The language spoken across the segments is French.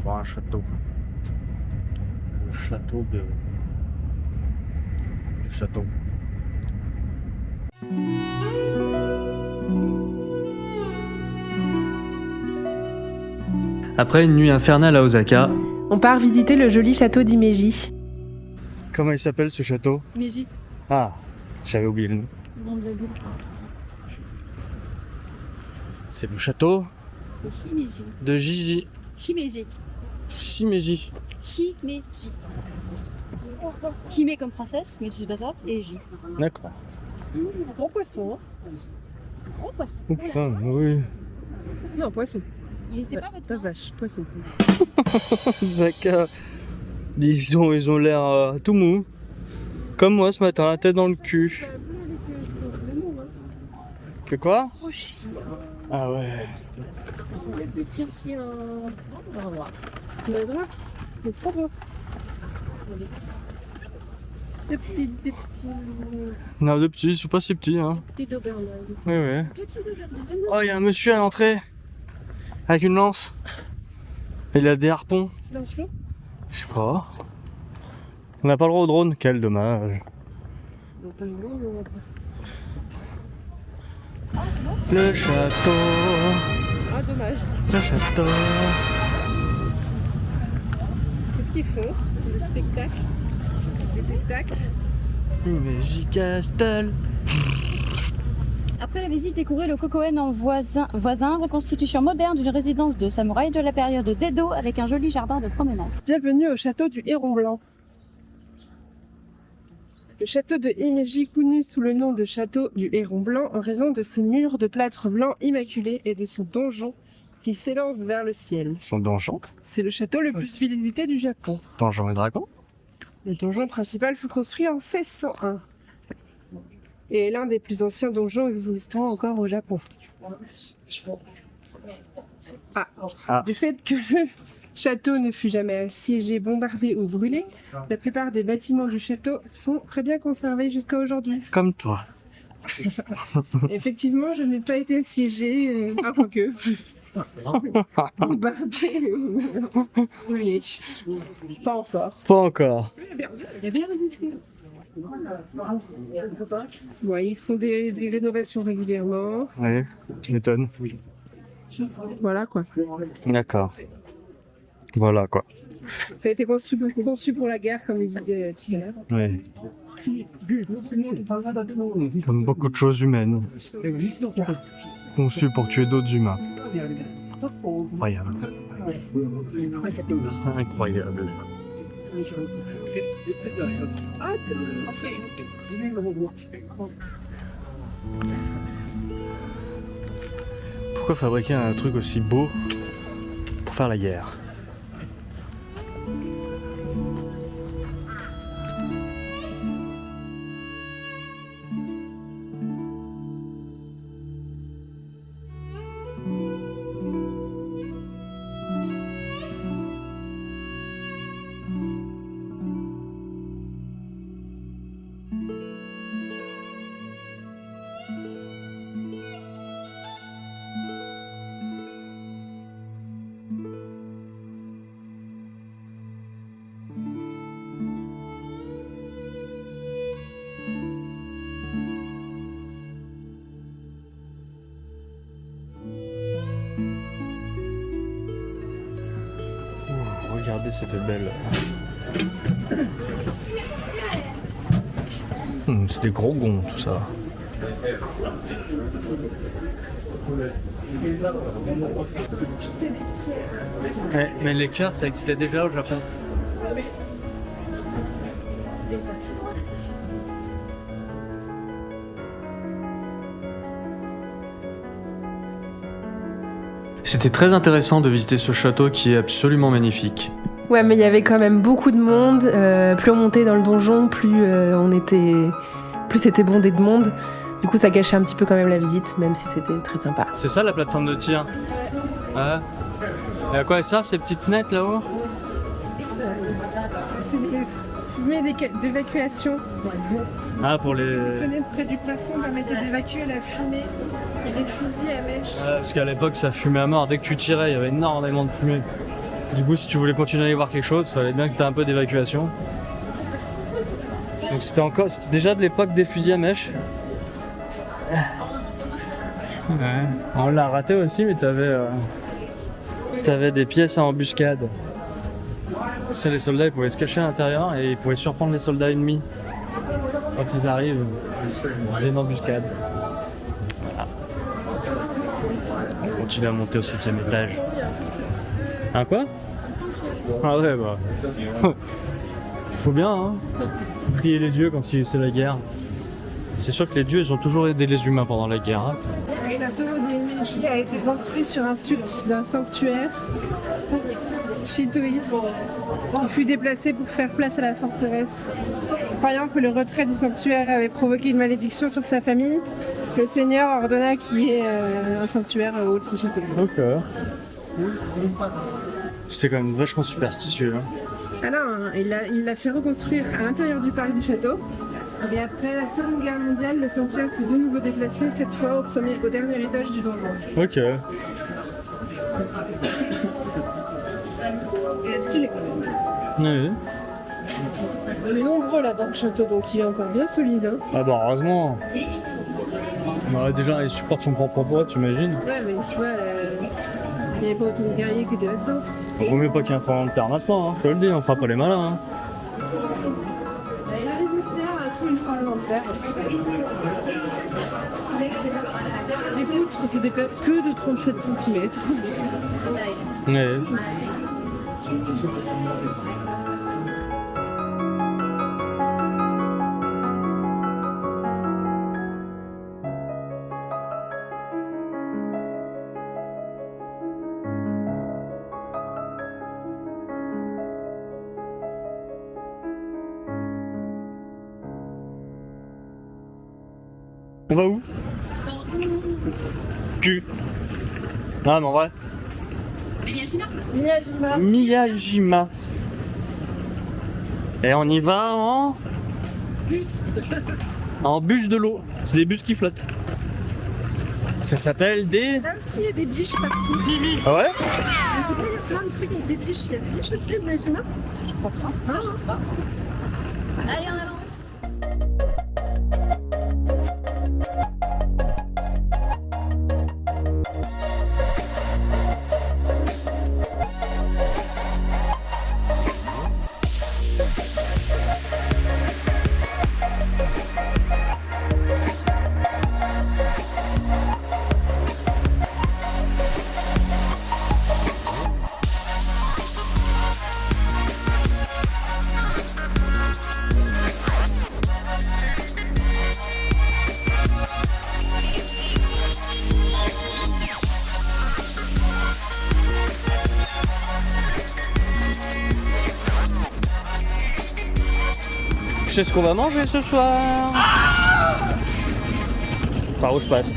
voir un château. Le château du château. Après une nuit infernale à Osaka, On part visiter le joli château d'Imeji. comment il s'appelle ce château? Meiji. Ah, j'avais oublié le nom. C'est le château Himeji. de Gigi. Himeji. Shimeji. Himeji. Hime comme princesse, mais c'est pas ça, et J. D'accord. Gros poisson. Gros poisson. Oh putain, oui. Non, poisson. Il sait pas votre Ta vache, poisson. D'accord. Ils ont l'air tout mou. Comme moi ce matin, la tête dans le cul. Que quoi? Ah ouais. Des petits. Non, de petits, ils sont pas si petits, hein. Petit Doberman. Oui, oui. Petit Doberman. Oh, il y a un monsieur à l'entrée. Avec une lance. Il a des harpons. C'est dans ce lot. Je sais pas. On n'a pas le droit au drone, quel dommage. Le château. Ah, dommage. Le château. Qu'est-ce qu'ils font? Le spectacle. Des spectacles. Imeji Castle. Après la visite, découvrez le Kokoen en voisin, reconstitution moderne d'une résidence de samouraï de la période d'Edo avec un joli jardin de promenade. Bienvenue au château du Héron Blanc. Le château de Himeji, connu sous le nom de château du Héron Blanc en raison de ses murs de plâtre blanc immaculé et de son donjon qui s'élance vers le ciel. Son donjon. C'est le château le plus visité du Japon. Donjon et dragon. Le donjon principal fut construit en 1601 et est l'un des plus anciens donjons existants encore au Japon. Du fait que le château ne fut jamais assiégé, bombardé ou brûlé, la plupart des bâtiments du château sont très bien conservés jusqu'à aujourd'hui. Comme toi. Effectivement, je n'ai pas été assiégée, quoique. Bombardé ou brûlé. Pas encore. Pas encore. Il y a bien résisté. Ouais, ils font des rénovations régulièrement. Oui, tu m'étonnes. Voilà quoi. D'accord. Voilà quoi. Ça a été conçu pour la guerre, comme ils disaient tout à l'heure. Oui. Comme beaucoup de choses humaines. Conçues pour tuer d'autres humains. Incroyable. Incroyable. Pourquoi fabriquer un truc aussi beau pour faire la guerre? Regardez cette belle. C'est des gros gonds tout ça. Ouais, mais les cœurs ça existait déjà au Japon. C'était très intéressant de visiter ce château qui est absolument magnifique. Ouais, mais il y avait quand même beaucoup de monde. Plus on montait dans le donjon, plus c'était bondé de monde. Du coup, ça gâchait un petit peu quand même la visite, même si c'était très sympa. C'est ça la plateforme de tir? Ouais. Et à quoi ça, ces petites fenêtres là-haut? C'est des fumées d'évacuation. Ah, pour les... Les fenêtres près du plafond permettaient d'évacuer la fumée et les fusils à mèche. Parce qu'à l'époque ça fumait à mort, dès que tu tirais il y avait énormément de fumée. Du coup, si tu voulais continuer à aller voir quelque chose, il fallait bien que tu aies un peu d'évacuation. Donc c'était déjà de l'époque des fusils à mèche. Ouais. On l'a raté aussi, mais t'avais des pièces à embuscade. Ça, les soldats ils pouvaient se cacher à l'intérieur et ils pouvaient surprendre les soldats ennemis. Quand ils arrivent, ils faisaient une embuscade. Voilà. On continue à monter au 7ème étage. Hein quoi? Ah ouais bah. Faut bien hein. Prier les dieux quand c'est la guerre. C'est sûr que les dieux ils ont toujours aidé les humains pendant la guerre. Hein. La tour des Meiji a été construite sur un site d'un sanctuaire shintoïste qui fut déplacé pour faire place à la forteresse. Croyant que le retrait du sanctuaire avait provoqué une malédiction sur sa famille, le seigneur ordonna qu'il y ait un sanctuaire au haut de ce château. Ok. C'est quand même vachement superstitieux. Hein. Alors, il l'a fait reconstruire à l'intérieur du parc du château. Et après la Seconde Guerre mondiale, le sanctuaire fut de nouveau déplacé, cette fois au dernier étage du donjon. Ok. Et stylé quand même. Oui. On est nombreux là dans le château, donc il est encore bien solide. Hein. Ah bah heureusement. Bah, déjà il supporte son propre poids, tu imagines. Ouais, mais tu vois, il n'y avait pas autant de guerriers que de là-dedans. Vaut mieux pas qu'il y ait un tremblement de terre maintenant, hein. Je te le dis, on fera pas les malins. Hein. Il a résisté à tout le tremblement de terre. Les poutres se déplacent que de 37 cm. Ouais. On va où? Q. Non mais en vrai. Miyajima. Miyajima. Et on y va en Bus. En bus de l'eau. C'est des bus qui flottent. Ça s'appelle des... Là aussi, il y a des biches partout. Ah ouais? Je sais pas, il y a plein de trucs avec des biches. Il y a des biches aussi, Miyajima? Je crois pas. Ah, je sais pas. Allez, on avance. Je sais ce qu'on va manger ce soir. Par où je passe?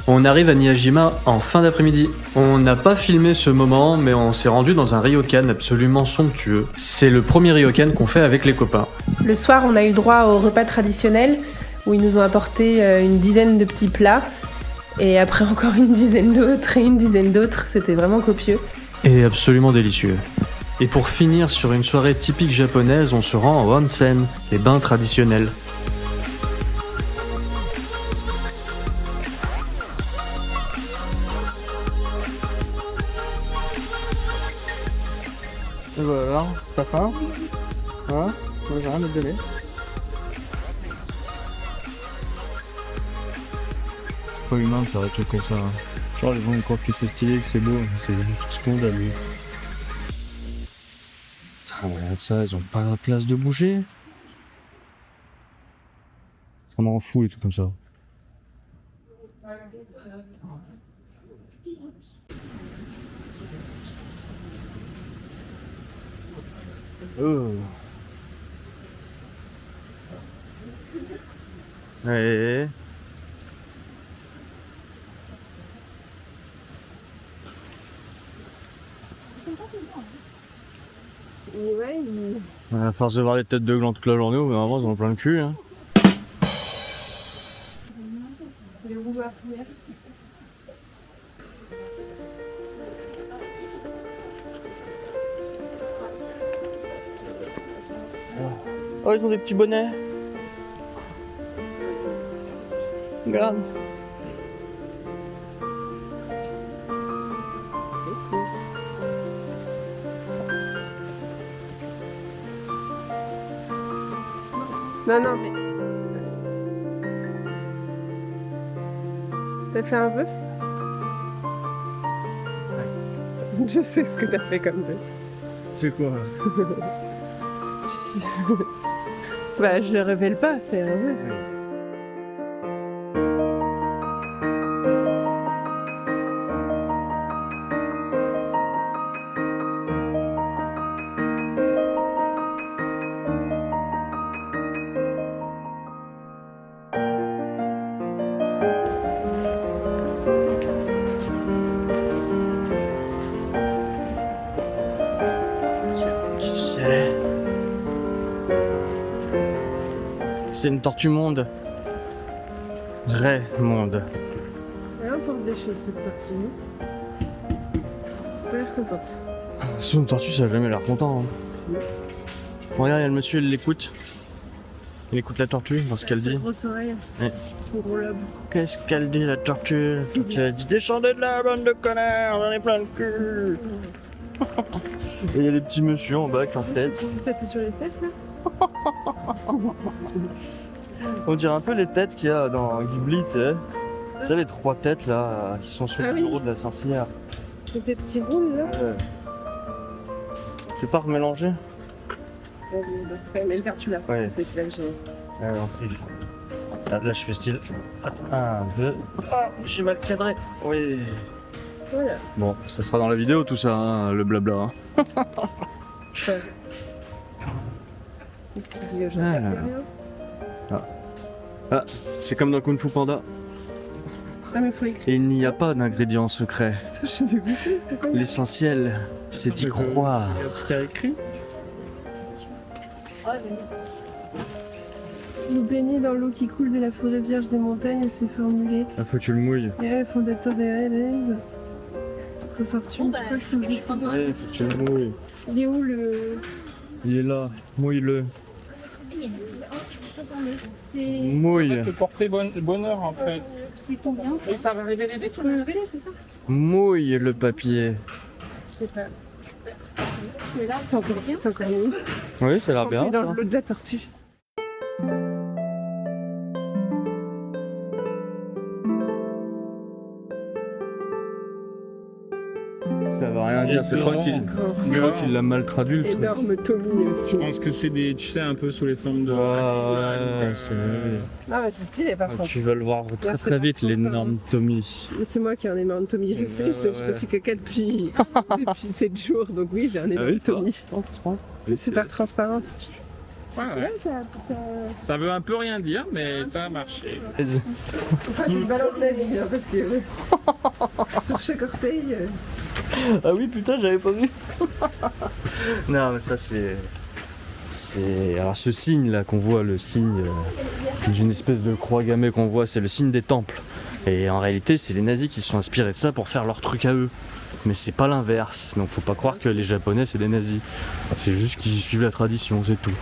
On arrive à Miyajima en fin d'après-midi. On n'a pas filmé ce moment, mais on s'est rendu dans un ryokan absolument somptueux. C'est le premier ryokan qu'on fait avec les copains. Le soir, on a eu droit au repas traditionnel où ils nous ont apporté une dizaine de petits plats et après encore une dizaine d'autres et une dizaine d'autres. C'était vraiment copieux. Et absolument délicieux. Et pour finir sur une soirée typique japonaise, on se rend au onsen, les bains traditionnels. Et voilà, t'as faim? Hein? J'ai rien à te donner. C'est pas humain de faire des trucs comme ça. Hein. Genre les gens ils croient que c'est stylé, que c'est beau, c'est juste scandaleux. Regarde ça, ils ont pas la place de bouger. Ça m'en fout les trucs comme ça. Ouais. Ouais, à force de voir les têtes de gland toute la journée, vraiment ils ont plein le cul. Hein. Oh, ils ont des petits bonnets. Regarde. Non, mais. T'as fait un vœu? Je sais ce que t'as fait comme vœu. C'est quoi? Bah, je le révèle pas, c'est un vœu. Qu'est-ce que c'est? C'est une tortue monde. Raymonde. Elle emporte des choses, cette tortue. Elle a l'air contente. C'est une tortue, ça a jamais l'air content. Hein. Regarde, il y a le monsieur, il l'écoute. Il écoute la tortue, voir ce qu'elle dit. Grosse oreille. Ouais. Son gros lobe. Qu'est-ce qu'elle dit, la tortue? La tortue, elle dit descendez de là, bande de connards, j'en ai plein le cul. Et il y a des petits messieurs en bas avec leur tête. T'appuies sur les fesses là? On dirait un peu les têtes qu'il y a dans Ghibli, tu sais. Tu sais, les 3 têtes là, qui sont sur le oui. bureau de la sorcière. C'est des petits roules là? Tu veux pas remélanger? Vas-y, bah, mais le faire tu l'as. Ouais. C'est celui-là que j'ai. Allez, on triche. Là, je fais style. Attends, 1, 2. Ah, j'ai mal cadré. Oui. Voilà. Bon, ça sera dans la vidéo tout ça, hein, le blabla. Hein. Qu'est-ce qu'il dit aujourd'hui? Ah, c'est comme dans Kung Fu Panda. Ah, mais faut écrire. Et il n'y a pas d'ingrédient secret. Je suis dégoûtée. Pourquoi L'essentiel, c'est d'y croire. Ce qu'il y a écrit. Si vous baignez dans l'eau qui coule de la forêt vierge des montagnes, c'est formulé. Ah, faut que tu le mouilles. Et le fondateur des rêves. Votre fortune. Pourquoi il faut que je le fasse? Ouais, c'est que tu le mouilles. Il est où le. Il est là, mouille-le. C'est Mouille. Te porter bonheur en fait. combien? Et ça va révéler des trucs. c'est ça? Mouille le papier. Je sais pas. Parce que là, C'est encore mieux. Oui, ça a l'air bien. Dans ça. l'eau de la tortue. Ça va rien dire, je crois qu'il l'a mal traduit le truc. Énorme Tommy aussi. Je pense que c'est des, tu sais, un peu sous les formes de. Ouais, c'est... Non, mais c'est stylé par contre. Tu vas le voir très très vite, l'énorme Tommy. C'est moi qui ai un énorme Tommy, je sais, je fais caca depuis 7 jours, donc oui, j'ai un énorme oui, toi Tommy. Oui, C'est par transparence. Ouais, ouais. Ça veut un peu rien dire, mais ça a marché. Enfin, c'est une balance nazie, hein, parce que sur chaque orteil. Ah oui, putain, j'avais pas vu. Non, mais ça c'est... Alors ce signe là qu'on voit, le signe d'une espèce de croix gammée qu'on voit, c'est le signe des temples. Et en réalité, c'est les nazis qui se sont inspirés de ça pour faire leur truc à eux. Mais c'est pas l'inverse, donc faut pas croire que les japonais c'est des nazis. C'est juste qu'ils suivent la tradition, c'est tout.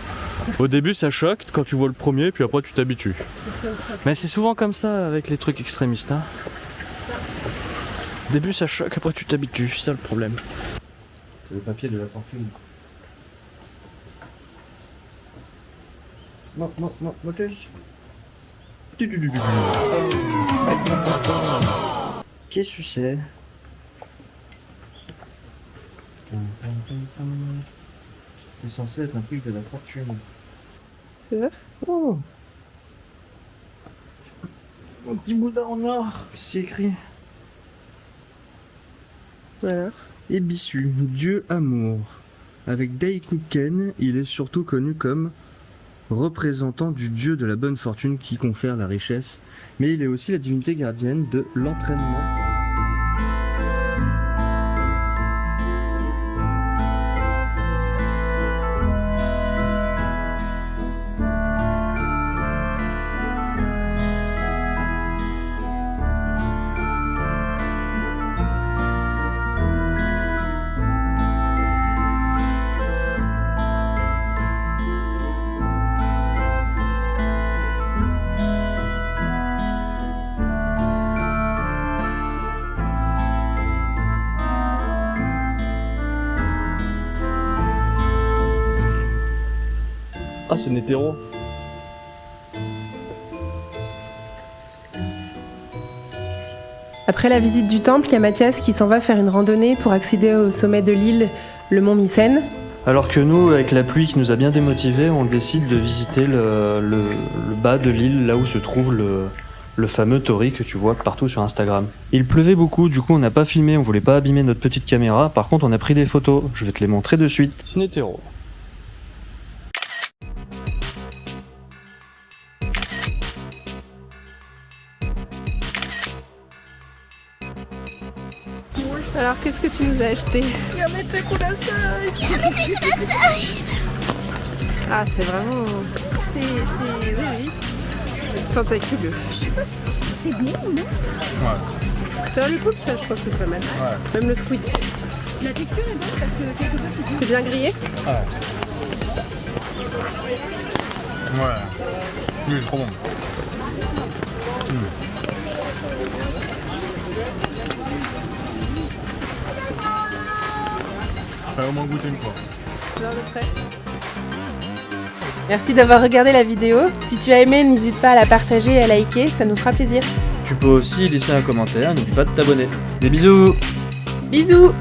Au début ça choque quand tu vois le premier, puis après tu t'habitues. Mais c'est souvent comme ça avec les trucs extrémistes. Hein. Au début ça choque, après tu t'habitues, c'est ça le problème. C'est le papier de la fortune. Non, qu'est-ce que c'est? C'est censé être un truc de la fortune. C'est vrai? Oh. Un petit Bouddha en or, c'est écrit. Voilà. Ebisu, dieu amour. Avec Daikuken, il est surtout connu comme représentant du dieu de la bonne fortune qui confère la richesse, mais il est aussi la divinité gardienne de l'entraînement. c'est Netero. Après la visite du temple, il y a Mathias qui s'en va faire une randonnée pour accéder au sommet de l'île, le mont Mycène. Alors que nous, avec la pluie qui nous a bien démotivés, on décide de visiter le bas de l'île, là où se trouve le fameux Tori que tu vois partout sur Instagram. Il pleuvait beaucoup, du coup on n'a pas filmé, on voulait pas abîmer notre petite caméra, par contre on a pris des photos, je vais te les montrer de suite. Cinétéro. Alors, qu'est-ce que tu nous as acheté? Ah, c'est vraiment Oui. tentacule. C'est bon, non? Dans le couple, ça, je pense que c'est pas mal. Même le squid. La texture est bonne parce que quelque part c'est C'est bien grillé. Ouais. Oui, c'est trop bon. Au moins goûter une fois. Merci d'avoir regardé la vidéo. Si tu as aimé, n'hésite pas à la partager et à liker, ça nous fera plaisir. Tu peux aussi laisser un commentaire, n'oublie pas de t'abonner. Des bisous! Bisous!